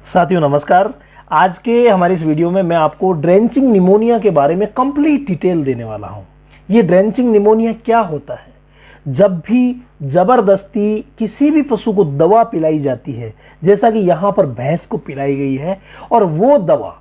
साथियों नमस्कार। आज के हमारी इस वीडियो में मैं आपको ड्रेंचिंग निमोनिया के बारे में कंप्लीट डिटेल देने वाला हूं। ये ड्रेंचिंग निमोनिया क्या होता है? जब भी ज़बरदस्ती किसी भी पशु को दवा पिलाई जाती है, जैसा कि यहाँ पर भैंस को पिलाई गई है, और वो दवा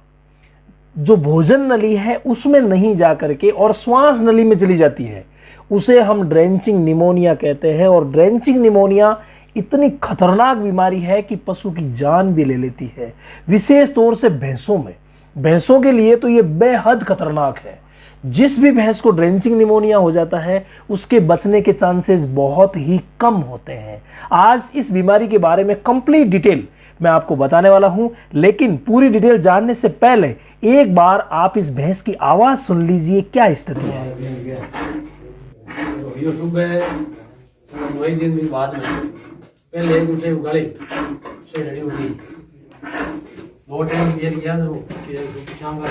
जो भोजन नली है उसमें नहीं जा करके और श्वास नली में चली जाती है, उसे हम ड्रेंचिंग निमोनिया कहते हैं। और ड्रेंचिंग निमोनिया इतनी खतरनाक बीमारी है कि पशु की जान भी ले लेती है, विशेष तौर से भैंसों में। भैंसों के लिए तो ये बेहद खतरनाक है। जिस भी भैंस को ड्रेंचिंग निमोनिया हो जाता है उसके बचने के चांसेस बहुत ही कम होते हैं। आज इस बीमारी के बारे में कंप्लीट डिटेल मैं आपको बताने वाला हूं, लेकिन पूरी डिटेल जानने से पहले एक बार आप इस भैंस की आवाज सुन लीजिए, क्या स्थिति है। ये सुबह वही दिन भी बाद में पहले एक दूसरे उगाले से रेडी हो गई। बहुत टाइम ये लिया तो शाम का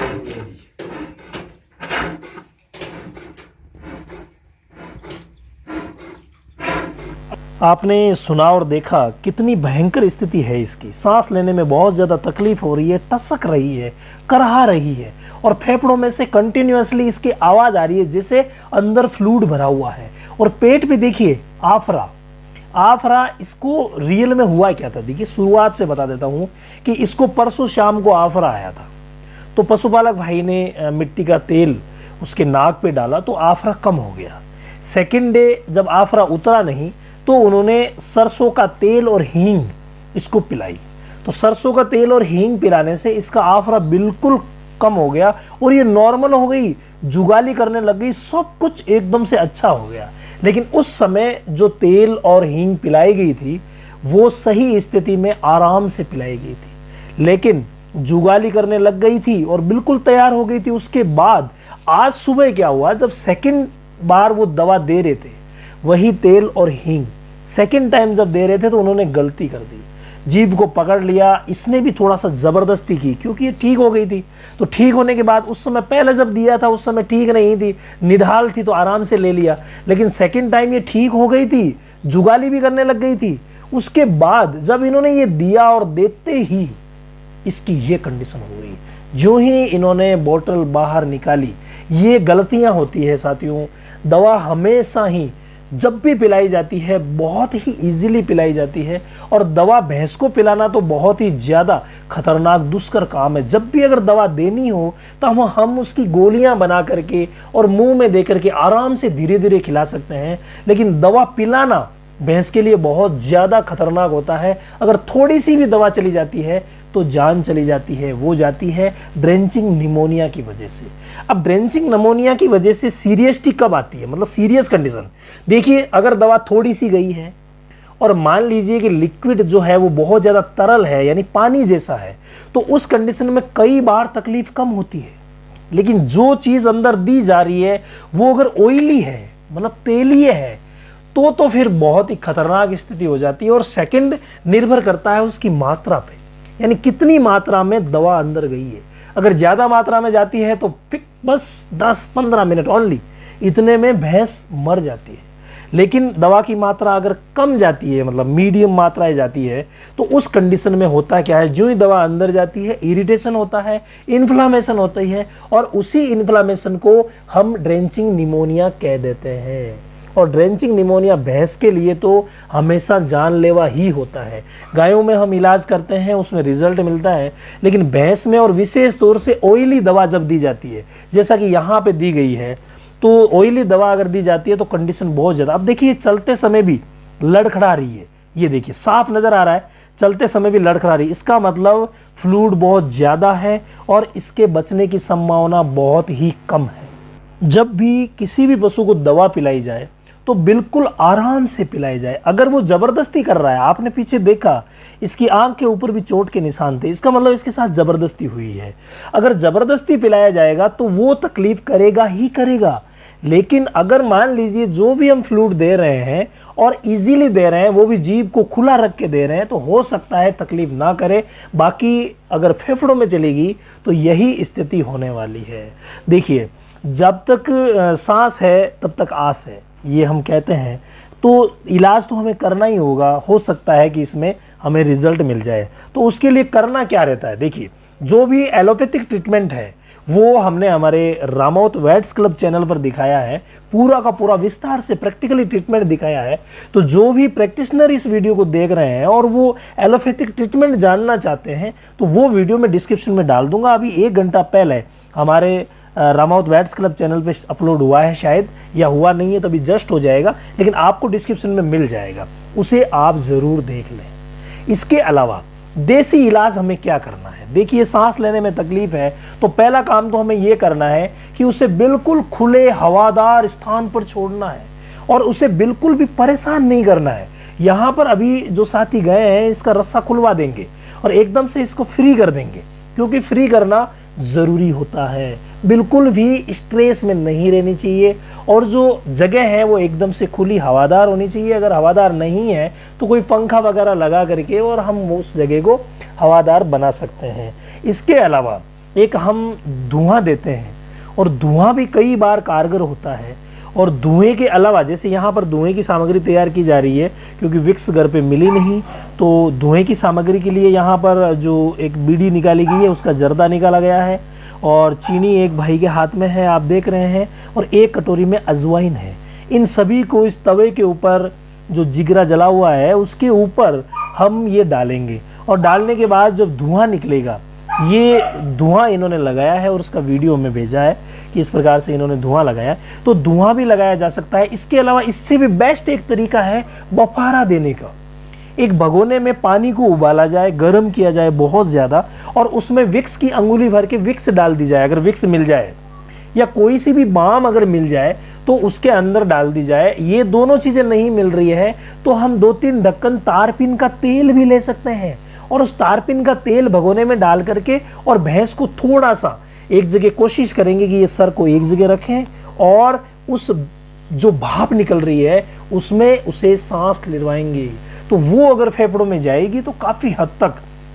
आपने सुना और देखा कितनी भयंकर स्थिति है इसकी। सांस लेने में बहुत ज़्यादा तकलीफ हो रही है, टसक रही है, करहा रही है, और फेफड़ों में से कंटिन्यूअसली इसकी आवाज़ आ रही है जैसे अंदर फ्लूइड भरा हुआ है। और पेट पे देखिए आफरा। इसको रियल में हुआ क्या था, देखिए शुरुआत से बता देता हूँ कि इसको परसों शाम को आफरा आया था। तो पशुपालक भाई ने मिट्टी का तेल उसके नाक पे डाला तो आफरा कम हो गया। सेकेंड डे जब आफरा उतरा नहीं तो उन्होंने सरसों का तेल और हींग इसको पिलाई। तो सरसों का तेल और हींग पिलाने से इसका आफरा बिल्कुल कम हो गया और ये नॉर्मल हो गई, जुगाली करने लग गई, सब कुछ एकदम से अच्छा हो गया। लेकिन उस समय जो तेल और हींग पिलाई गई थी वो सही स्थिति में आराम से पिलाई गई थी, लेकिन जुगाली करने लग गई थी और बिल्कुल तैयार हो गई थी। उसके बाद आज सुबह क्या हुआ, जब सेकंड बार वो दवा दे रहे थे, वही तेल और हींग सेकंड टाइम जब दे रहे थे तो उन्होंने गलती कर दी, जीभ को पकड़ लिया। इसने भी थोड़ा सा ज़बरदस्ती की क्योंकि ये ठीक हो गई थी। तो ठीक होने के बाद उस समय पहले जब दिया था उस समय ठीक नहीं थी, निढाल थी, तो आराम से ले लिया। लेकिन सेकंड टाइम ये ठीक हो गई थी, जुगाली भी करने लग गई थी। उसके बाद जब इन्होंने ये दिया और देते ही इसकी ये कंडीशन हो गई। जो ही इन्होंने बोतल बाहर निकाली, ये गलतियां होती है साथियों। दवा हमेशा ही जब भी पिलाई जाती है बहुत ही इजीली पिलाई जाती है, और दवा भैंस को पिलाना तो बहुत ही ज़्यादा खतरनाक दुष्कर काम है। जब भी अगर दवा देनी हो तो हम उसकी गोलियां बना करके और मुंह में दे करके आराम से धीरे धीरे खिला सकते हैं, लेकिन दवा पिलाना भैंस के लिए बहुत ज़्यादा खतरनाक होता है। अगर थोड़ी सी भी दवा चली जाती है तो जान चली जाती है। वो जाती है ड्रेंचिंग निमोनिया की वजह से। अब ड्रेंचिंग निमोनिया की वजह से सीरियसटी कब आती है, मतलब सीरियस कंडीशन। देखिए अगर दवा थोड़ी सी गई है और मान लीजिए कि लिक्विड जो है वो बहुत ज़्यादा तरल है, यानी पानी जैसा है, तो उस कंडीशन में कई बार तकलीफ कम होती है। लेकिन जो चीज़ अंदर दी जा रही है वो अगर ऑयली है, मतलब तेलीय है, तो फिर बहुत ही खतरनाक स्थिति हो जाती है। और सेकंड निर्भर करता है उसकी मात्रा पे, यानी कितनी मात्रा में दवा अंदर गई है। अगर ज़्यादा मात्रा में जाती है तो बस 10-15 मिनट ओनली, इतने में भैंस मर जाती है। लेकिन दवा की मात्रा अगर कम जाती है, मतलब मीडियम मात्राएं जाती है, तो उस कंडीशन में होता क्या है, जो ही दवा अंदर जाती है इरिटेशन होता है, इन्फ्लामेशन होती है, और उसी इन्फ्लामेशन को हम ड्रेंचिंग निमोनिया कह देते हैं। और ड्रेंचिंग निमोनिया भैंस के लिए तो हमेशा जानलेवा ही होता है। गायों में हम इलाज करते हैं, उसमें रिजल्ट मिलता है, लेकिन भैंस में और विशेष तौर से ऑयली दवा जब दी जाती है, जैसा कि यहाँ पे दी गई है, तो ऑयली दवा अगर दी जाती है तो कंडीशन बहुत ज़्यादा। अब देखिए चलते समय भी लड़खड़ा रही है, ये देखिए साफ नज़र आ रहा है, चलते समय भी लड़खड़ा रही है। इसका मतलब फ्लूइड बहुत ज़्यादा है और इसके बचने की संभावना बहुत ही कम है। जब भी किसी भी पशु को दवा पिलाई जाए तो बिल्कुल आराम से पिलाई जाए। अगर वो ज़बरदस्ती कर रहा है, आपने पीछे देखा इसकी आंख के ऊपर भी चोट के निशान थे, इसका मतलब इसके साथ ज़बरदस्ती हुई है। अगर ज़बरदस्ती पिलाया जाएगा तो वो तकलीफ़ करेगा ही करेगा। लेकिन अगर मान लीजिए जो भी हम फ्लूइड दे रहे हैं और इजीली दे रहे हैं, वो भी जीभ को खुला रख के दे रहे हैं, तो हो सकता है तकलीफ़ ना करे। बाकी अगर फेफड़ों में चलेगी तो यही स्थिति होने वाली है। देखिए जब तक सांस है तब तक आस है, ये हम कहते हैं। तो इलाज तो हमें करना ही होगा, हो सकता है कि इसमें हमें रिजल्ट मिल जाए। तो उसके लिए करना क्या रहता है, देखिए जो भी एलोपैथिक ट्रीटमेंट है वो हमने हमारे रामावत वेट्स क्लब चैनल पर दिखाया है, पूरा का पूरा विस्तार से प्रैक्टिकली ट्रीटमेंट दिखाया है। तो जो भी प्रैक्टिशनर इस वीडियो को देख रहे हैं और वो एलोपैथिक ट्रीटमेंट जानना चाहते हैं तो वो वीडियो मैं डिस्क्रिप्शन में डाल दूंगा। अभी 1 घंटा पहले हमारे रामावत वेट्स क्लब चैनल पे अपलोड हुआ है शायद, या हुआ नहीं है तो अभी जस्ट हो जाएगा, लेकिन आपको डिस्क्रिप्शन में मिल जाएगा, उसे आप ज़रूर देख लें। इसके अलावा देसी इलाज हमें क्या करना है, देखिए सांस लेने में तकलीफ है तो पहला काम तो हमें यह करना है कि उसे बिल्कुल खुले हवादार स्थान पर छोड़ना है और उसे बिल्कुल भी परेशान नहीं करना है। यहाँ पर अभी जो साथी गए हैं इसका रस्सा खुलवा देंगे और एकदम से इसको फ्री कर देंगे, क्योंकि फ्री करना ज़रूरी होता है। बिल्कुल भी स्ट्रेस में नहीं रहनी चाहिए और जो जगह है वो एकदम से खुली हवादार होनी चाहिए। अगर हवादार नहीं है तो कोई पंखा वगैरह लगा करके और हम उस जगह को हवादार बना सकते हैं। इसके अलावा एक हम धुआं देते हैं और धुआं भी कई बार कारगर होता है। और धुएं के अलावा जैसे यहाँ पर धुएं की सामग्री तैयार की जा रही है, क्योंकि विक्स घर पे मिली नहीं तो धुएं की सामग्री के लिए यहाँ पर जो एक बीड़ी निकाली गई है उसका जर्दा निकाला गया है और चीनी एक भाई के हाथ में है, आप देख रहे हैं, और 1 कटोरी में अजवाइन है। इन सभी को इस तवे के ऊपर जो जिगरा जला हुआ है उसके ऊपर हम ये डालेंगे और डालने के बाद जब धुआं निकलेगा, ये धुआं इन्होंने लगाया है और उसका वीडियो में भेजा है कि इस प्रकार से इन्होंने धुआं लगाया, तो धुआं भी लगाया जा सकता है। इसके अलावा इससे भी बेस्ट एक तरीका है बफारा देने का। एक भगोने में पानी को उबाला जाए, गर्म किया जाए बहुत ज़्यादा, और उसमें विक्स की अंगुली भर के विक्स डाल दी जाए। अगर विक्स मिल जाए या कोई सी भी बाम अगर मिल जाए तो उसके अंदर डाल दी जाए। ये दोनों चीज़ें नहीं मिल रही है तो हम 2-3 ढक्कन तारपीन का तेल भी ले सकते हैं और उस तारपीन का तेल भगोने में डाल करके और भैंस को थोड़ा सा एक जगह, कोशिश करेंगे कि ये सर को एक जगह रखें और उस जो भाप निकल रही है उसमें उसे सांस लिलवाएंगे, तो वो अगर फेफड़ों में जाएगी तो काफ़ी हद तक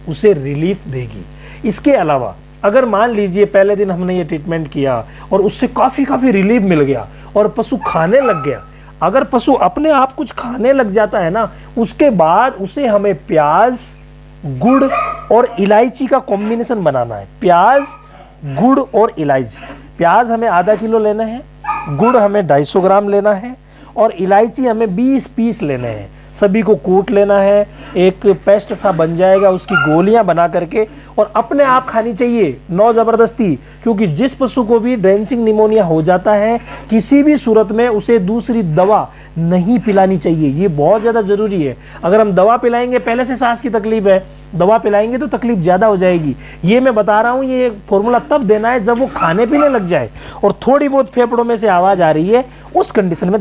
उसे रिलीफ देगी। इसके अलावा अगर मान लीजिए पहले दिन हमने ये ट्रीटमेंट किया और उससे काफ़ी रिलीफ मिल गया और पशु खाने लग गया, अगर पशु अपने आप कुछ खाने लग जाता है ना, उसके बाद उसे हमें प्याज, गुड़ और इलायची का कॉम्बिनेशन बनाना है। प्याज, गुड़ और इलायची। प्याज हमें आधा किलो लेना है, गुड़ हमें 250 ग्राम लेना है और इलायची हमें 20 पीस लेने हैं। सभी को कूट लेना है, एक पेस्ट सा बन जाएगा, उसकी गोलियां बना करके और अपने आप खानी चाहिए, नो ज़बरदस्ती। क्योंकि जिस पशु को भी ड्रेंचिंग निमोनिया हो जाता है किसी भी सूरत में उसे दूसरी दवा नहीं पिलानी चाहिए, ये बहुत ज़्यादा ज़रूरी है। अगर हम दवा पिलाएंगे, पहले से सांस की तकलीफ है, दवा पिलाएंगे तो तकलीफ ज़्यादा हो जाएगी। ये मैं बता रहा हूँ, ये फॉर्मूला तब देना है जब वो खाने पीने लग जाए और थोड़ी बहुत फेफड़ों में से आवाज़ आ रही है, उस कंडीशन में